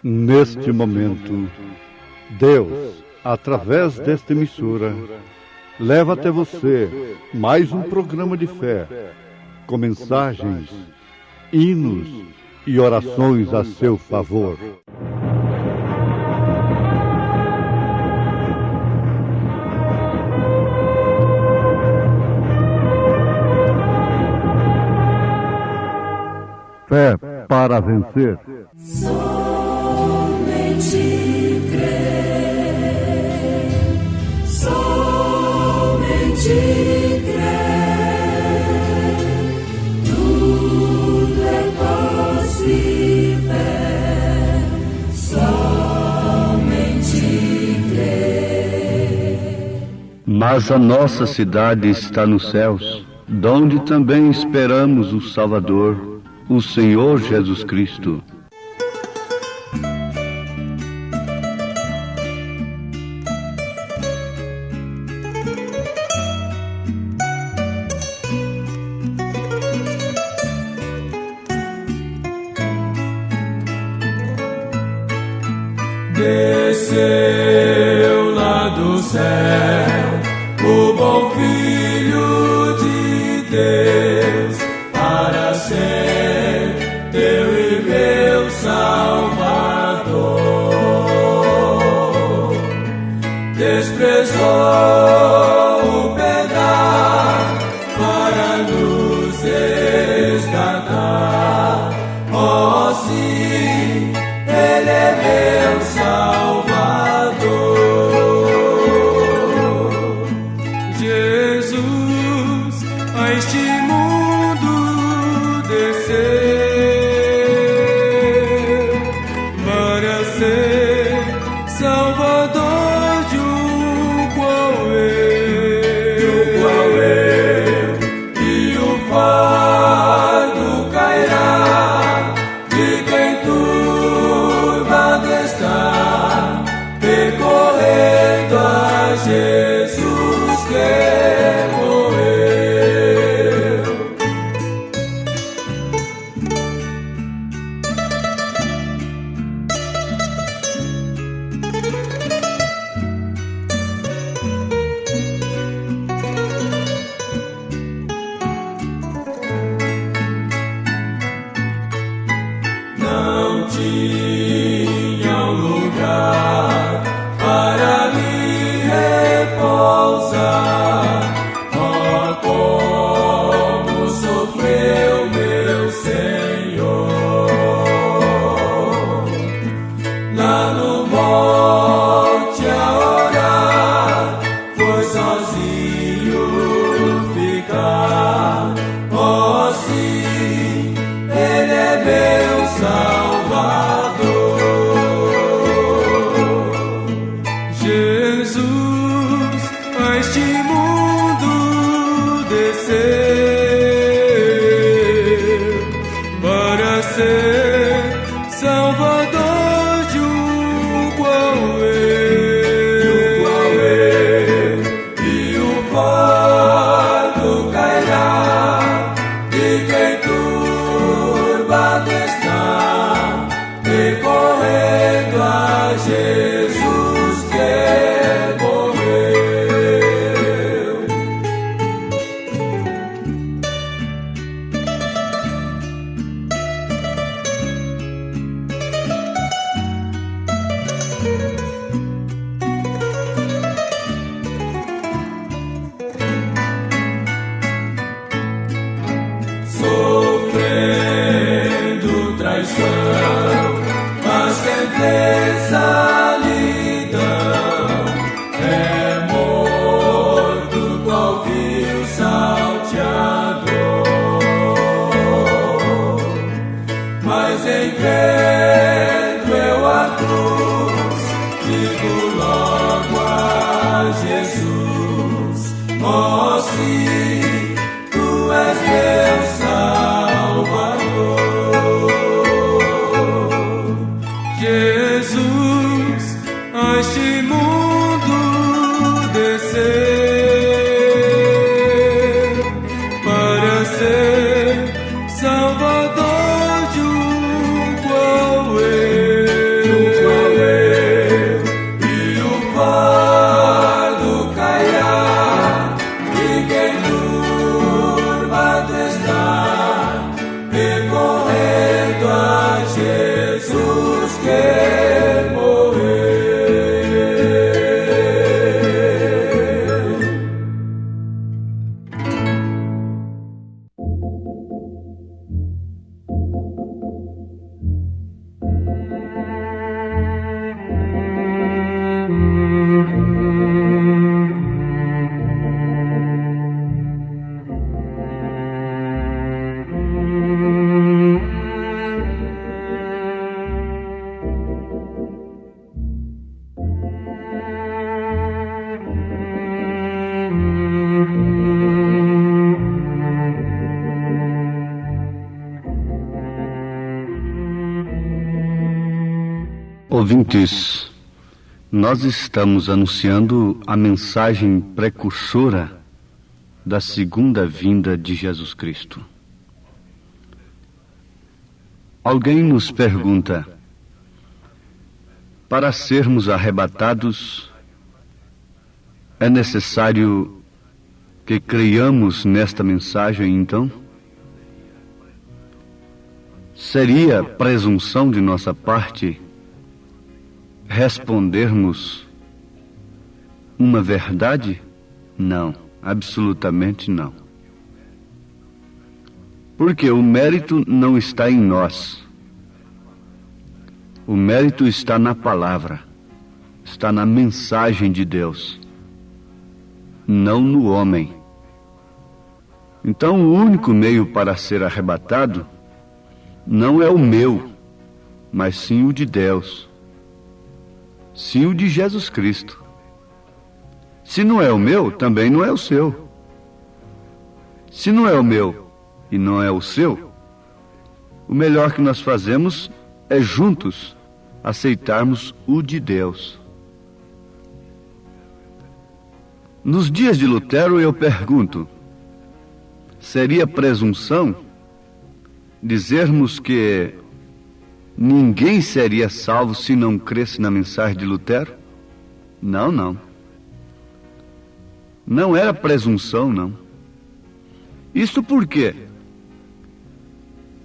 Neste momento, Deus, através desta emissora, leva até você mais um programa de fé, com mensagens, hinos e orações a seu favor. Fé para vencer. Somente crer, somente crer, tudo é possível, somente crer. Mas a nossa cidade está nos céus, donde também esperamos o Salvador, o Senhor Jesus Cristo. Desceu lá do céu o bom Filho de Deus para ser teu e meu Salvador. Desprezou o pecado para nos resgatar. Oh, sim, Ele é meu Salvador. Jesus a este mundo desceu para ser Salvador de um qual eu, e o fardo cairá de quem turbado está, percorrendo a Jesus que morreu. Não tinha um lugar para me repousar. Oh, como sofreu meu Senhor lá no monte a orar, foi sozinho ficar. Oh, sim, Ele é meu Salvador. Jesus a este mundo desceu para ser Salvador de um qual eu, e o fardo cairá de quem turbado está, percorrendo a Jesus que morreu. Sofrendo traição, mas certeza lhe dão, é morto qual vil salteador. Mas em vendo eu a cruz, digo logo a Jesus: oh, sim, tu és meu Salvador. Jesus a este mundo desceu para ser Salvador de um qual eu, Ouvintes, nós estamos anunciando a mensagem precursora da segunda vinda de Jesus Cristo. Alguém nos pergunta: para sermos arrebatados, é necessário que creiamos nesta mensagem, então? Seria presunção de nossa parte respondermos uma verdade? Não, absolutamente não. Porque o mérito não está em nós. O mérito está na palavra, está na mensagem de Deus, não no homem. Então, o único meio para ser arrebatado não é o meu, mas sim o de Deus. Sim, o de Jesus Cristo. Se não é o meu, também não é o seu. Se não é o meu e não é o seu, o melhor que nós fazemos é juntos aceitarmos o de Deus. Nos dias de Lutero eu pergunto: seria presunção dizermos que ninguém seria salvo se não cresce na mensagem de Lutero? Não, não. Não era presunção, não. Isto por quê?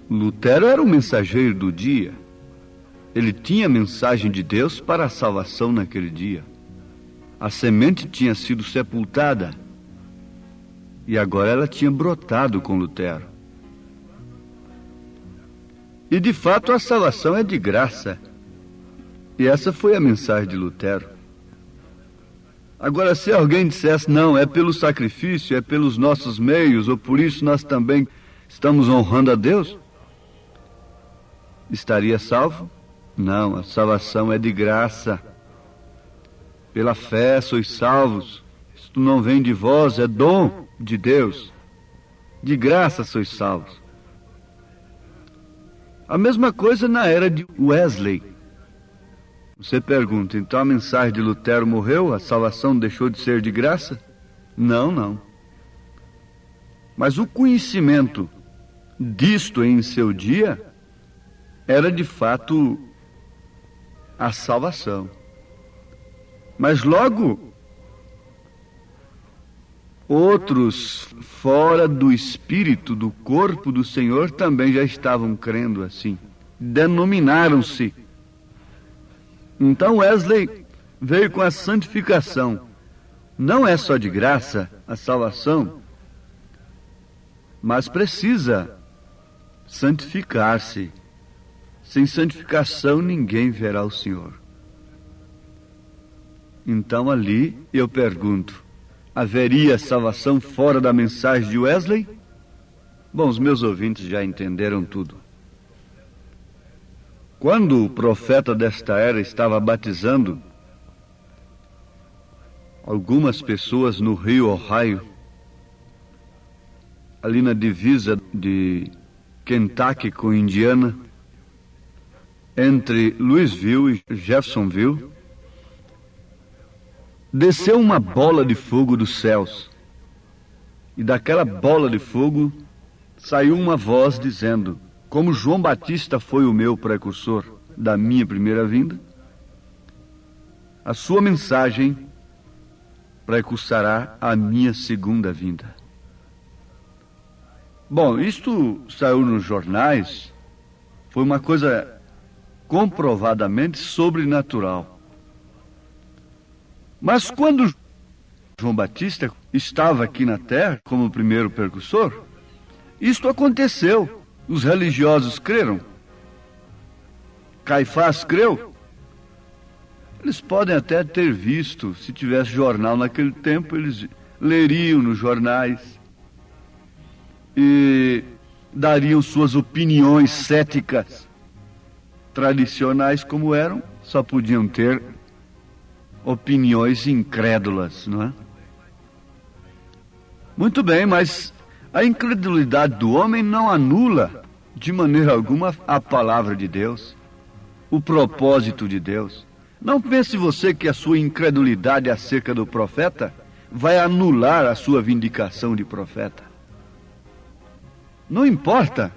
Lutero era o mensageiro do dia. Ele tinha a mensagem de Deus para a salvação naquele dia. A semente tinha sido sepultada e agora ela tinha brotado com Lutero. E de fato a salvação é de graça. E essa foi a mensagem de Lutero. Agora, se alguém dissesse: não, é pelo sacrifício, é pelos nossos meios, ou por isso nós também estamos honrando a Deus, estaria salvo? Não, a salvação é de graça. Pela fé sois salvos. Isto não vem de vós, é dom de Deus. De graça sois salvos. A mesma coisa na era de Wesley. Você pergunta: então a mensagem de Lutero morreu? A salvação deixou de ser de graça? Não, não. Mas o conhecimento disto em seu dia era de fato a salvação. Mas logo outros fora do espírito, do corpo do Senhor, também já estavam crendo assim. Denominaram-se. Então Wesley veio com a santificação. Não é só de graça a salvação, mas precisa santificar-se. Sem santificação ninguém verá o Senhor. Então ali eu pergunto: haveria salvação fora da mensagem de Wesley? Bom, os meus ouvintes já entenderam tudo. Quando o profeta desta era estava batizando algumas pessoas no rio Ohio, ali na divisa de Kentucky com Indiana, entre Louisville e Jeffersonville, desceu uma bola de fogo dos céus. E daquela bola de fogo saiu uma voz dizendo: como João Batista foi o meu precursor da minha primeira vinda, a sua mensagem precursará a minha segunda vinda. Bom, isto saiu nos jornais, foi uma coisa comprovadamente sobrenatural. Mas quando João Batista estava aqui na terra como primeiro precursor, isto aconteceu. Os religiosos creram. Caifás creu. Eles podem até ter visto, se tivesse jornal naquele tempo, eles leriam nos jornais e dariam suas opiniões céticas. Tradicionais como eram, só podiam ter opiniões incrédulas, não é? Muito bem, mas a incredulidade do homem não anula de maneira alguma a palavra de Deus. o propósito de Deus. Não pense você que a sua incredulidade acerca do profeta vai anular a sua vindicação de profeta. Não importa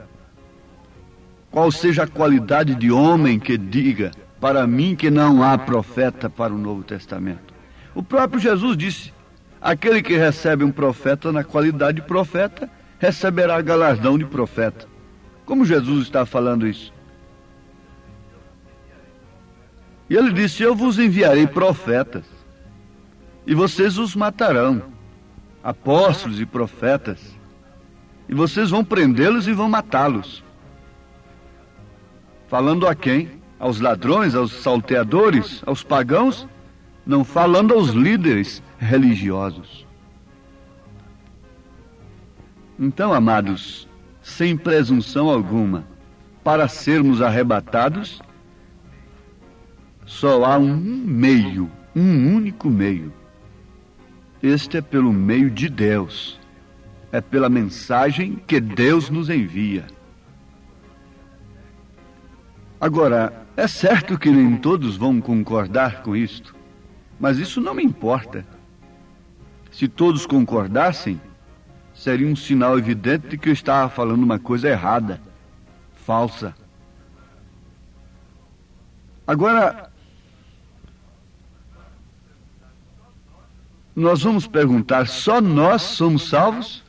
qual seja a qualidade de homem que diga para mim que não há profeta para o Novo Testamento. O próprio Jesus disse: aquele que recebe um profeta na qualidade de profeta, receberá galardão de profeta. Como Jesus está falando isso? E ele disse: eu vos enviarei profetas, e vocês os matarão, apóstolos e profetas, e vocês vão prendê-los e vão matá-los. Falando a quem? Aos ladrões, aos salteadores, aos pagãos? Não, falando aos líderes religiosos. Então, amados, sem presunção alguma, para sermos arrebatados, só há um meio, um único meio. Este é pelo meio de Deus. É pela mensagem que Deus nos envia. Agora, é certo que nem todos vão concordar com isto, mas isso não me importa. Se todos concordassem, seria um sinal evidente de que eu estava falando uma coisa errada, falsa. Agora, nós vamos perguntar: só nós somos salvos?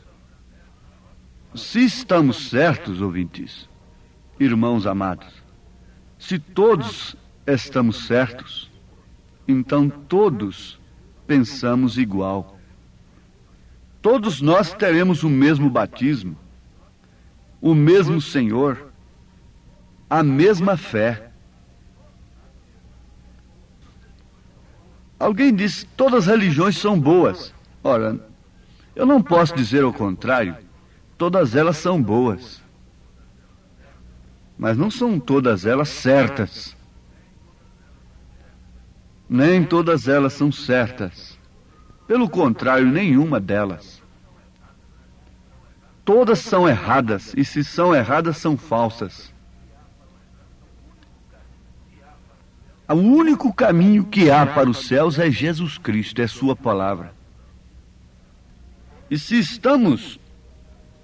Se estamos certos, ouvintes, irmãos amados, se todos estamos certos, então todos pensamos igual. Todos nós teremos o mesmo batismo, o mesmo Senhor, a mesma fé. Alguém diz: todas as religiões são boas. Ora, eu não posso dizer o contrário. Todas elas são boas, mas não são todas elas certas. Nem todas elas são certas. Pelo contrário, nenhuma delas. Todas são erradas, e se são erradas, são falsas. O único caminho que há para os céus é Jesus Cristo, é sua palavra. E se estamos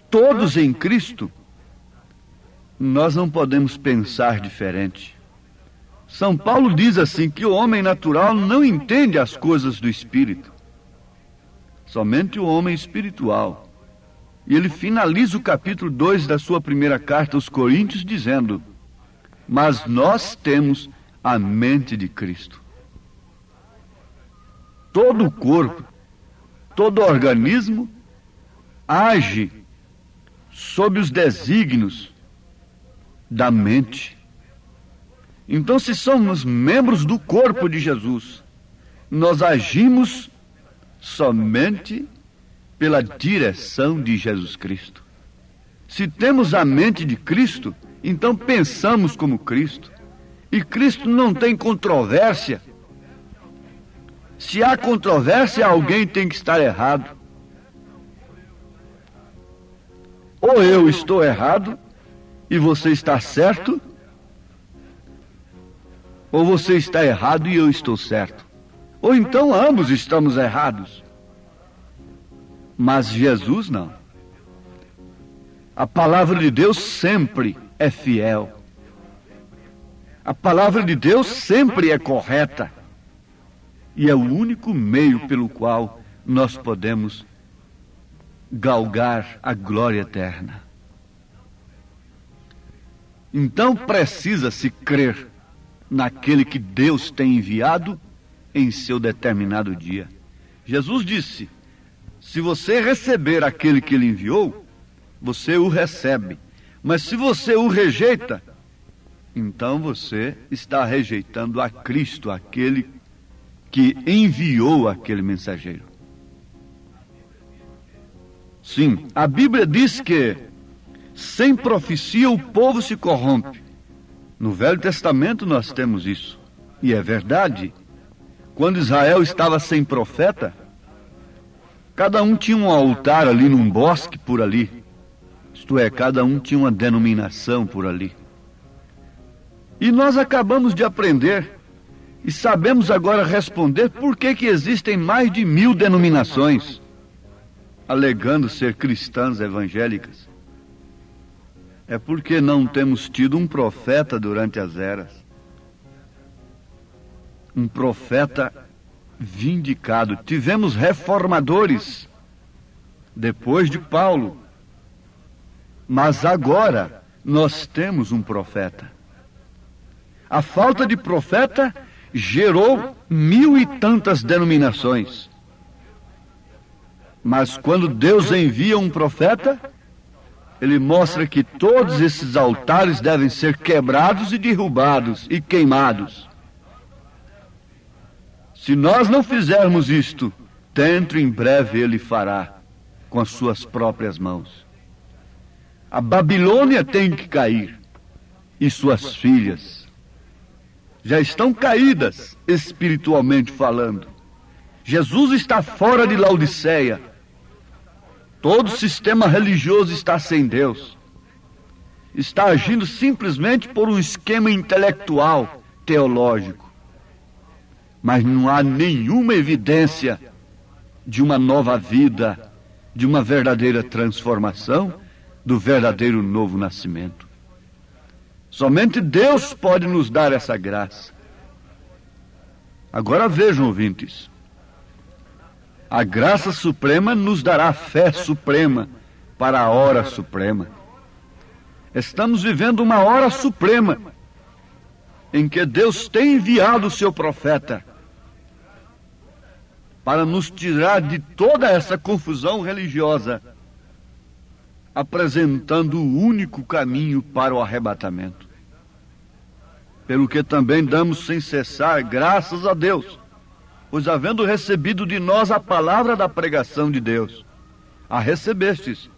todos em Cristo, nós não podemos pensar diferente. São Paulo diz assim, que o homem natural não entende as coisas do Espírito, somente o homem espiritual. E ele finaliza o capítulo 2 da sua primeira carta aos Coríntios dizendo: mas nós temos a mente de Cristo. Todo o corpo, todo o organismo age sob os desígnios da mente. Então, se somos membros do corpo de Jesus, nós agimos somente pela direção de Jesus Cristo. Se temos a mente de Cristo, então pensamos como Cristo. E Cristo não tem controvérsia. Se há controvérsia, alguém tem que estar errado. Ou eu estou errado e você está certo, ou você está errado e eu estou certo. Ou então ambos estamos errados. Mas Jesus não. A palavra de Deus sempre é fiel. A palavra de Deus sempre é correta. E é o único meio pelo qual nós podemos galgar a glória eterna. Então precisa-se crer naquele que Deus tem enviado em seu determinado dia. Jesus disse: se você receber aquele que ele enviou, você o recebe. Mas se você o rejeita, então você está rejeitando a Cristo, aquele que enviou aquele mensageiro. Sim, a Bíblia diz que sem profecia o povo se corrompe. No Velho Testamento nós temos isso. E é verdade. Quando Israel estava sem profeta, cada um tinha um altar ali num bosque por ali. Isto é, cada um tinha uma denominação por ali. E nós acabamos de aprender e sabemos agora responder por que existem mais de 1000 denominações, alegando ser cristãs evangélicas. É porque não temos tido um profeta durante as eras. Um profeta vindicado. Tivemos reformadores depois de Paulo, mas agora nós temos um profeta. A falta de profeta gerou 1000 e tantas denominações. Mas quando Deus envia um profeta, ele mostra que todos esses altares devem ser quebrados e derrubados e queimados. Se nós não fizermos isto, dentro em breve ele fará com as suas próprias mãos. A Babilônia tem que cair e suas filhas já estão caídas espiritualmente falando. Jesus está fora de Laodiceia. Todo sistema religioso está sem Deus. Está agindo simplesmente por um esquema intelectual, teológico. Mas não há nenhuma evidência de uma nova vida, de uma verdadeira transformação, do verdadeiro novo nascimento. Somente Deus pode nos dar essa graça. Agora vejam, ouvintes. A graça suprema nos dará a fé suprema para a hora suprema. Estamos vivendo uma hora suprema em que Deus tem enviado o seu profeta para nos tirar de toda essa confusão religiosa, apresentando o único caminho para o arrebatamento. Pelo que também damos sem cessar graças a Deus, pois havendo recebido de nós a palavra da pregação de Deus, a recebestes,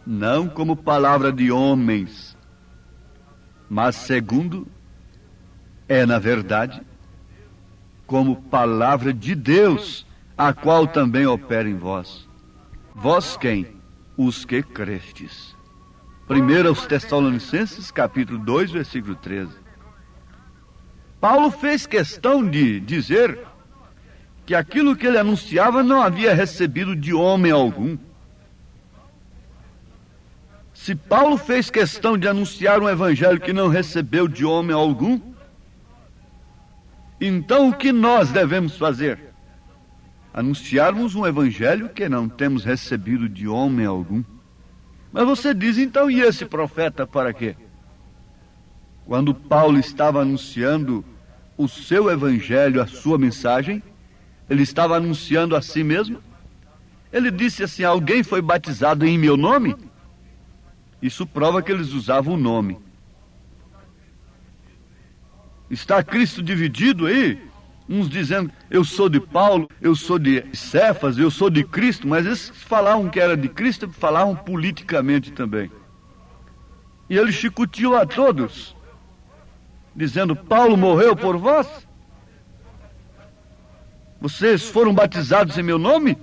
não como palavra de homens, mas segundo é, na verdade, como palavra de Deus, a qual também opera em vós. Vós quem? Os que crestes. 1 aos Tessalonicenses, capítulo 2, versículo 13. Paulo fez questão de dizer que aquilo que ele anunciava não havia recebido de homem algum. Se Paulo fez questão de anunciar um evangelho que não recebeu de homem algum, então o que nós devemos fazer? Anunciarmos um evangelho que não temos recebido de homem algum. Mas você diz, então, e esse profeta para quê? Quando Paulo estava anunciando o seu evangelho, a sua mensagem, ele estava anunciando a si mesmo. Ele disse assim: alguém foi batizado em meu nome? Isso prova que eles usavam o nome. Está Cristo dividido aí? Uns dizendo, eu sou de Paulo, eu sou de Cefas, eu sou de Cristo, mas esses falavam que era de Cristo, falavam politicamente também. E ele chicoteou a todos, dizendo, Paulo morreu por vós? Vocês foram batizados em meu nome?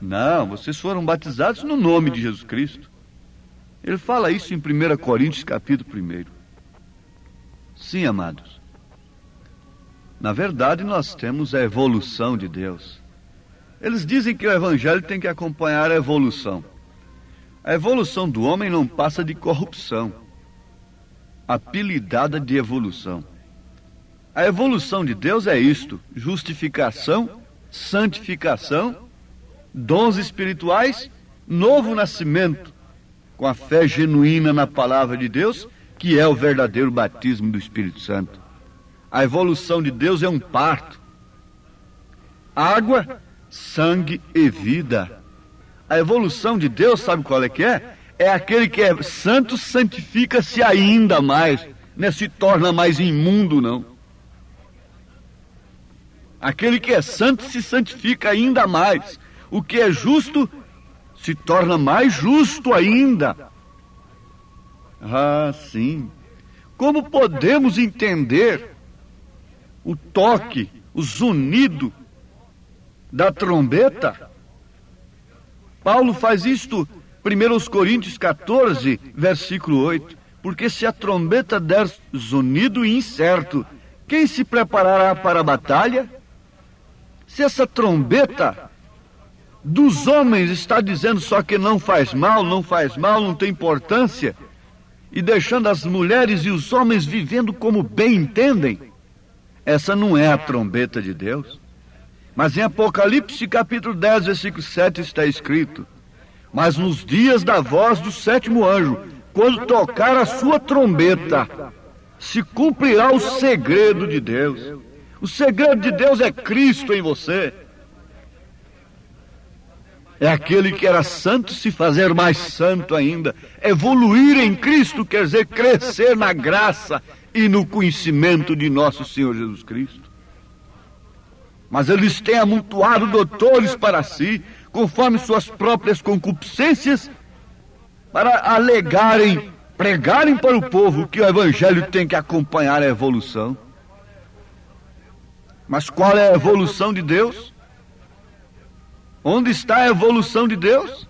Não, vocês foram batizados no nome de Jesus Cristo. Ele fala isso em 1 Coríntios, capítulo 1. Sim, amados. Na verdade, nós temos a evolução de Deus. Eles dizem que o evangelho tem que acompanhar a evolução. A evolução do homem não passa de corrupção, apelidada de evolução. A evolução de Deus é isto: justificação, santificação, dons espirituais, novo nascimento, com a fé genuína na palavra de Deus, que é o verdadeiro batismo do Espírito Santo. A evolução de Deus é um parto. Água, sangue e vida. A evolução de Deus, sabe qual é que é? É aquele que é santo, santifica-se ainda mais. Não se torna mais imundo, não. Aquele que é santo se santifica ainda mais. O que é justo se torna mais justo ainda. Ah, sim. Como podemos entender o toque, o zunido da trombeta? Paulo faz isto, 1 Coríntios 14, versículo 8. porque se a trombeta der zunido incerto, quem se preparará para a batalha? Se essa trombeta dos homens está dizendo só que não faz mal, não tem importância, e deixando as mulheres e os homens vivendo como bem entendem, essa não é a trombeta de Deus. Mas em Apocalipse capítulo 10, versículo 7 está escrito: mas nos dias da voz do sétimo anjo, quando tocar a sua trombeta, se cumprirá o segredo de Deus. O segredo de Deus é Cristo em você. É aquele que era santo se fazer mais santo ainda. Evoluir em Cristo quer dizer crescer na graça e no conhecimento de nosso Senhor Jesus Cristo. Mas eles têm amontoado doutores para si, conforme suas próprias concupiscências, para alegarem, pregarem para o povo que o Evangelho tem que acompanhar a evolução. Mas qual é a evolução de Deus? Onde está a evolução de Deus?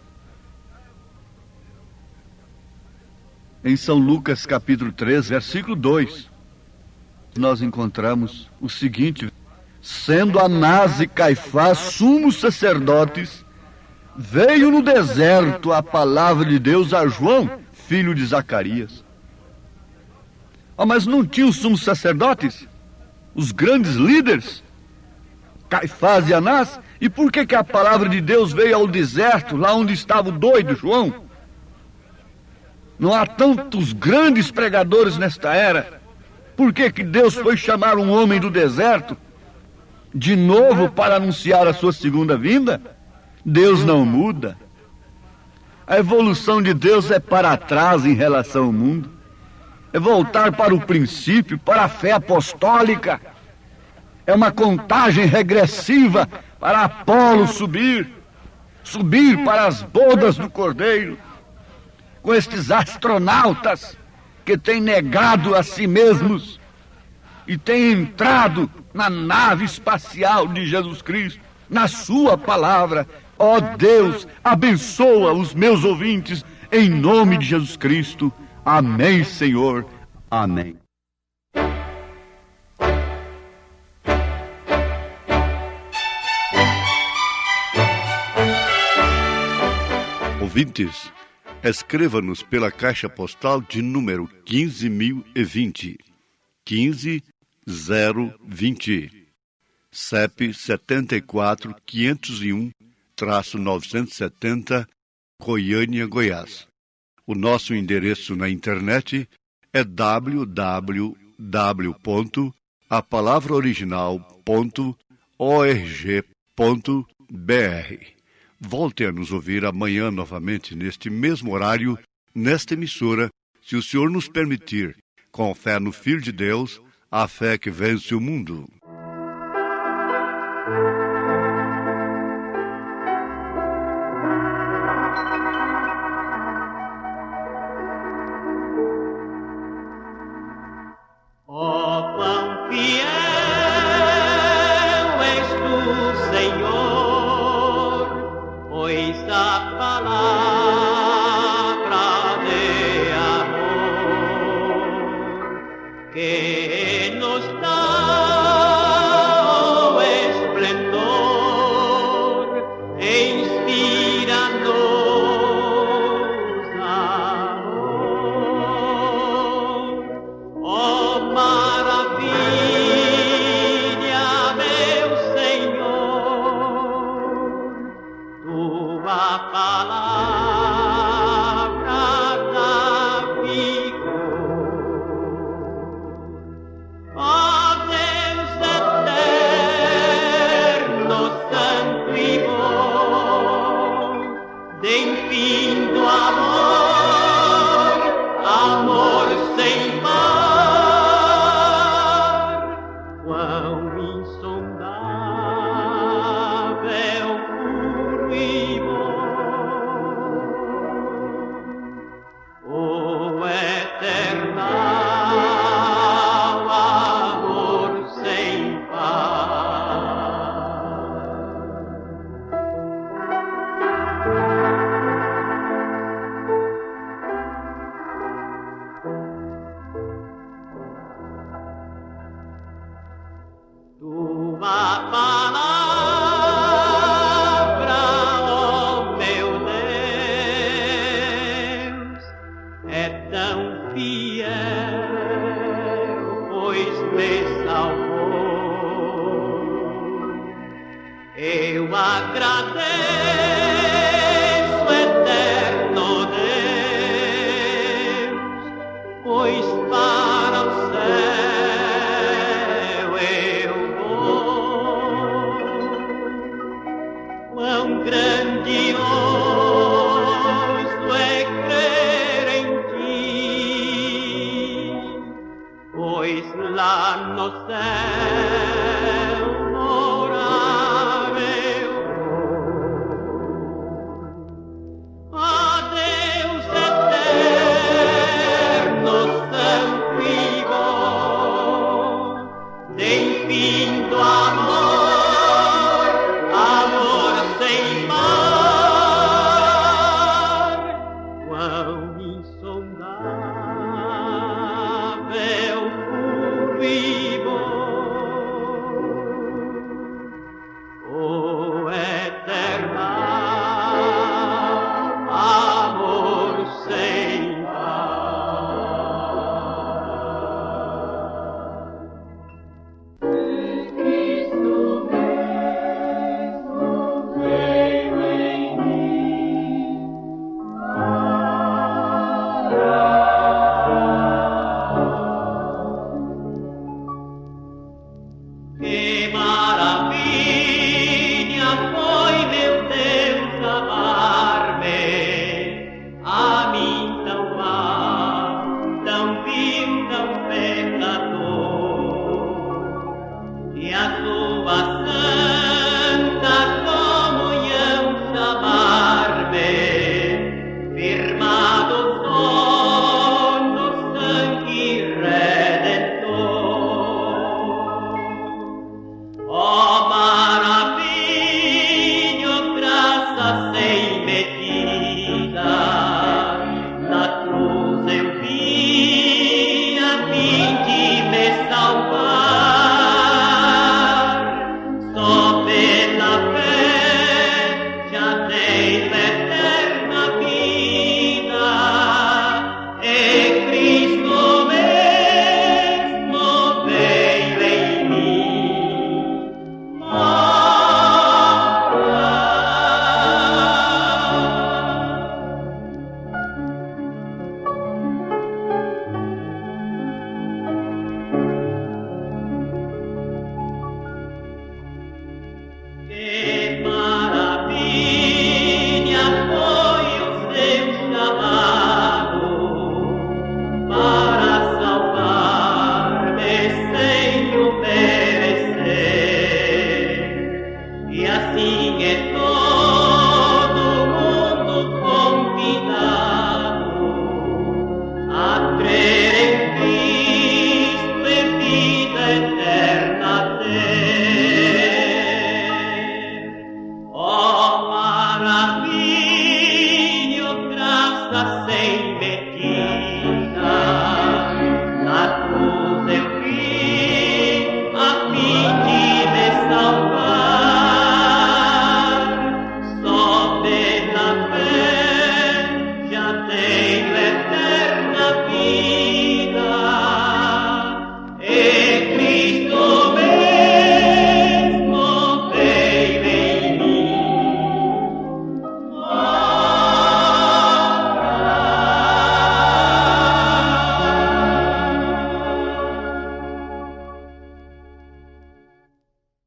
Em São Lucas capítulo 3, versículo 2, nós encontramos o seguinte: sendo Anás e Caifás sumos sacerdotes, veio no deserto a palavra de Deus a João, filho de Zacarias. Mas não tinha os sumos sacerdotes? Os grandes líderes? Caifás e Anás? E por que a palavra de Deus veio ao deserto, lá onde estava o doido João? Não há tantos grandes pregadores nesta era. Por que Deus foi chamar um homem do deserto de novo para anunciar a sua segunda vinda? Deus não muda. A evolução de Deus é para trás em relação ao mundo. É voltar para o princípio, para a fé apostólica. É uma contagem regressiva para Apolo subir para as bodas do Cordeiro, com estes astronautas que têm negado a si mesmos e têm entrado na nave espacial de Jesus Cristo, na sua palavra. Ó Deus, abençoa os meus ouvintes, em nome de Jesus Cristo. Amém, Senhor. Amém. Ouvintes, escreva-nos pela caixa postal de número 15.020, 15020, CEP 74.501-970, Goiânia, Goiás. O nosso endereço na internet é www.apalavraoriginal.org.br. Volte a nos ouvir amanhã novamente neste mesmo horário, nesta emissora, se o Senhor nos permitir, com fé no Filho de Deus, a fé que vence o mundo. Ó, quão fiel és tu, Senhor, pois a palavra de amor que nos dá o esplendor inspira-nos amor. Ó maravilha, meu Senhor, tua palavra dá vigor. Ó Deus eterno, santo e bom, de infindo amor, amor sem par, quão insondável, puro e bom, o eternal amor sem par. precioso é crer em ti, pois lá no céu morar eu vou. Ó Deus eterno, santo e bom, de infinito amor, amor sem par, quão insondável, puro e bom, o eterno amor sem par. Cristo mesmo veio em mim Que maravilha foi, meu Deus, amar-me, a mim tão má, tão vil, tão pecador, e a sua santa comunhão chamar-me, firmado só no sangue redentor. Ó maravilha, graça sem medida, na cruz eu vi a fim de me salvar. Só pela fé já tenho eterna vida, e Cristo mesmo veio em mim Que maravilha foi o seu chamado para salvar-me sem o merecer, e assim é todo mundo convidado a crer em Cristo e vida eterna ter. Ó maravilha, graça sem